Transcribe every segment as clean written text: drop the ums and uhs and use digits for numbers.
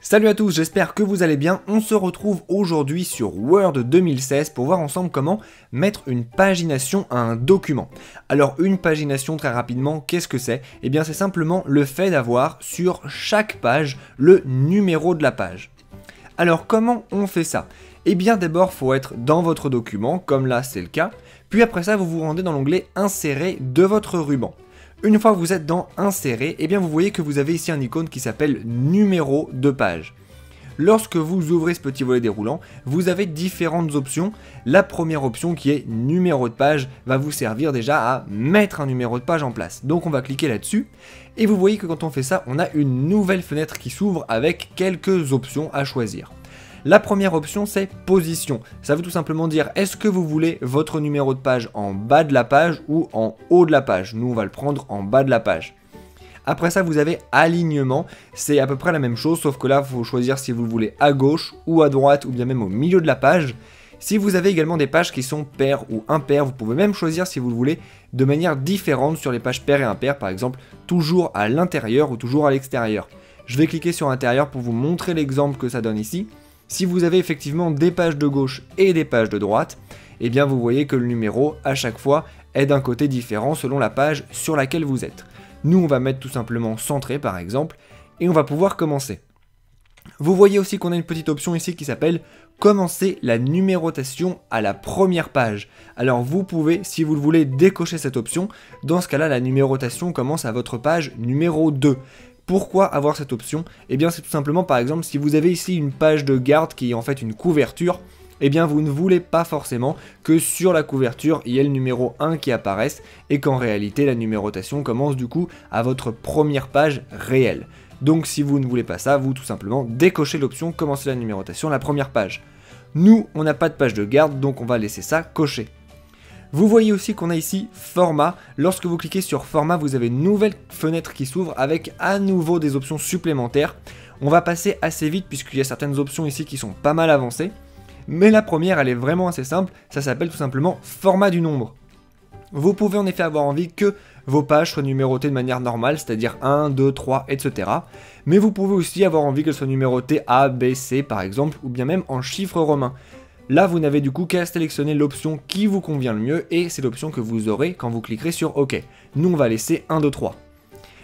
Salut à tous, j'espère que vous allez bien. On se retrouve aujourd'hui sur Word 2016 pour voir ensemble comment mettre une pagination à un document. Alors une pagination, très rapidement, qu'est-ce que c'est? Eh bien c'est simplement le fait d'avoir sur chaque page le numéro de la page. Alors comment on fait ça? Eh bien d'abord il faut être dans votre document, comme là c'est le cas, puis après ça vous vous rendez dans l'onglet Insérer de votre ruban. Une fois que vous êtes dans Insérer, eh bien vous voyez que vous avez ici un icône qui s'appelle Numéro de page. Lorsque vous ouvrez ce petit volet déroulant, vous avez différentes options. La première option qui est Numéro de page va vous servir déjà à mettre un numéro de page en place. Donc on va cliquer là-dessus et vous voyez que quand on fait ça, on a une nouvelle fenêtre qui s'ouvre avec quelques options à choisir. La première option c'est position, ça veut tout simplement dire est-ce que vous voulez votre numéro de page en bas de la page ou en haut de la page. Nous on va le prendre en bas de la page. Après ça vous avez alignement, c'est à peu près la même chose sauf que là il faut choisir si vous le voulez à gauche ou à droite ou bien même au milieu de la page. Si vous avez également des pages qui sont paires ou impaires, vous pouvez même choisir si vous le voulez de manière différente sur les pages paires et impaires, par exemple toujours à l'intérieur ou toujours à l'extérieur. Je vais cliquer sur intérieur pour vous montrer l'exemple que ça donne ici. Si vous avez effectivement des pages de gauche et des pages de droite, eh bien vous voyez que le numéro à chaque fois est d'un côté différent selon la page sur laquelle vous êtes. Nous on va mettre tout simplement centré par exemple et on va pouvoir commencer. Vous voyez aussi qu'on a une petite option ici qui s'appelle commencer la numérotation à la première page. Alors vous pouvez, si vous le voulez, décocher cette option. Dans ce cas-là, la numérotation commence à votre page numéro 2. Pourquoi avoir cette option? Eh bien c'est tout simplement par exemple si vous avez ici une page de garde qui est en fait une couverture, eh bien vous ne voulez pas forcément que sur la couverture il y ait le numéro 1 qui apparaisse et qu'en réalité la numérotation commence du coup à votre première page réelle. Donc si vous ne voulez pas ça, vous tout simplement décochez l'option commencer la numérotation à la première page. Nous on n'a pas de page de garde donc on va laisser ça coché. Vous voyez aussi qu'on a ici format. Lorsque vous cliquez sur format, vous avez une nouvelle fenêtre qui s'ouvre avec à nouveau des options supplémentaires. On va passer assez vite puisqu'il y a certaines options ici qui sont pas mal avancées. Mais la première, elle est vraiment assez simple. Ça s'appelle tout simplement format du nombre. Vous pouvez en effet avoir envie que vos pages soient numérotées de manière normale, c'est-à-dire 1, 2, 3, etc. Mais vous pouvez aussi avoir envie qu'elles soient numérotées A, B, C par exemple, ou bien même en chiffres romains. Là, vous n'avez du coup qu'à sélectionner l'option qui vous convient le mieux et c'est l'option que vous aurez quand vous cliquerez sur OK. Nous, on va laisser 1, 2, 3.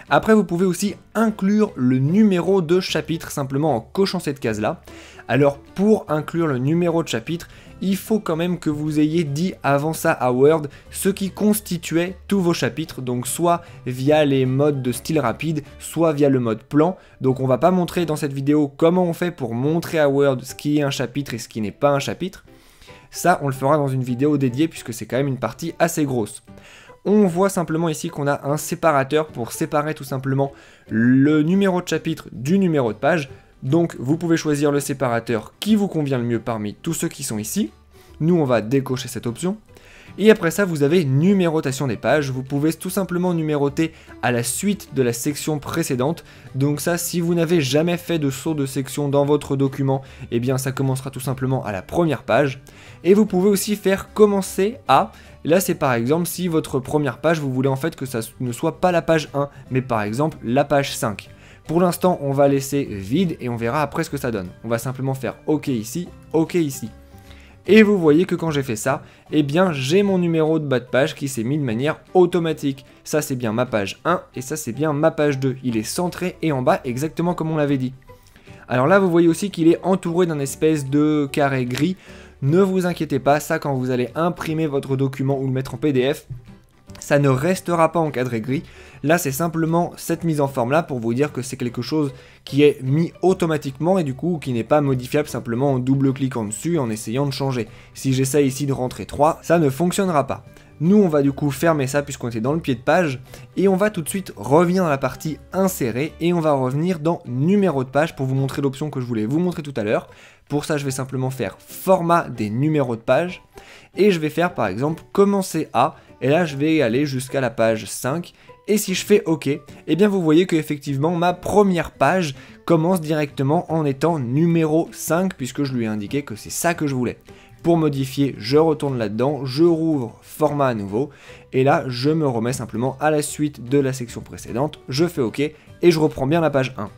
Après, vous pouvez aussi inclure le numéro de chapitre simplement en cochant cette case-là. Alors, pour inclure le numéro de chapitre, il faut quand même que vous ayez dit avant ça à Word ce qui constituait tous vos chapitres, donc soit via les modes de style rapide, soit via le mode plan. Donc on va pas montrer dans cette vidéo comment on fait pour montrer à Word ce qui est un chapitre et ce qui n'est pas un chapitre. Ça, on le fera dans une vidéo dédiée puisque c'est quand même une partie assez grosse. On voit simplement ici qu'on a un séparateur pour séparer tout simplement le numéro de chapitre du numéro de page. Donc vous pouvez choisir le séparateur qui vous convient le mieux parmi tous ceux qui sont ici. Nous on va décocher cette option. Et après ça vous avez numérotation des pages. Vous pouvez tout simplement numéroter à la suite de la section précédente. Donc ça, si vous n'avez jamais fait de saut de section dans votre document, eh bien ça commencera tout simplement à la première page. Et vous pouvez aussi faire commencer à... Là c'est par exemple si votre première page vous voulez en fait que ça ne soit pas la page 1 mais par exemple la page 5. Pour l'instant on va laisser vide et on verra après ce que ça donne. On va simplement faire OK ici, OK ici. Et vous voyez que quand j'ai fait ça, eh bien j'ai mon numéro de bas de page qui s'est mis de manière automatique. Ça c'est bien ma page 1 et ça c'est bien ma page 2. Il est centré et en bas exactement comme on l'avait dit. Alors là vous voyez aussi qu'il est entouré d'un espèce de carré gris. Ne vous inquiétez pas, ça quand vous allez imprimer votre document ou le mettre en PDF, ça ne restera pas encadré gris. Là c'est simplement cette mise en forme là pour vous dire que c'est quelque chose qui est mis automatiquement et du coup qui n'est pas modifiable simplement en double-cliquant dessus et en essayant de changer. Si j'essaie ici de rentrer 3, ça ne fonctionnera pas. Nous on va du coup fermer ça puisqu'on était dans le pied de page et on va tout de suite revenir dans la partie insérer et on va revenir dans numéro de page pour vous montrer l'option que je voulais vous montrer tout à l'heure. Pour ça je vais simplement faire format des numéros de page et je vais faire par exemple commencer à et là je vais aller jusqu'à la page 5 et si je fais OK, eh bien vous voyez que effectivement ma première page commence directement en étant numéro 5 puisque je lui ai indiqué que c'est ça que je voulais. Pour modifier, je retourne là-dedans, je rouvre format à nouveau, et là, je me remets simplement à la suite de la section précédente, je fais OK, et je reprends bien la page 1.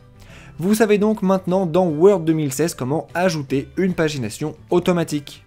Vous savez donc maintenant dans Word 2016 comment ajouter une pagination automatique.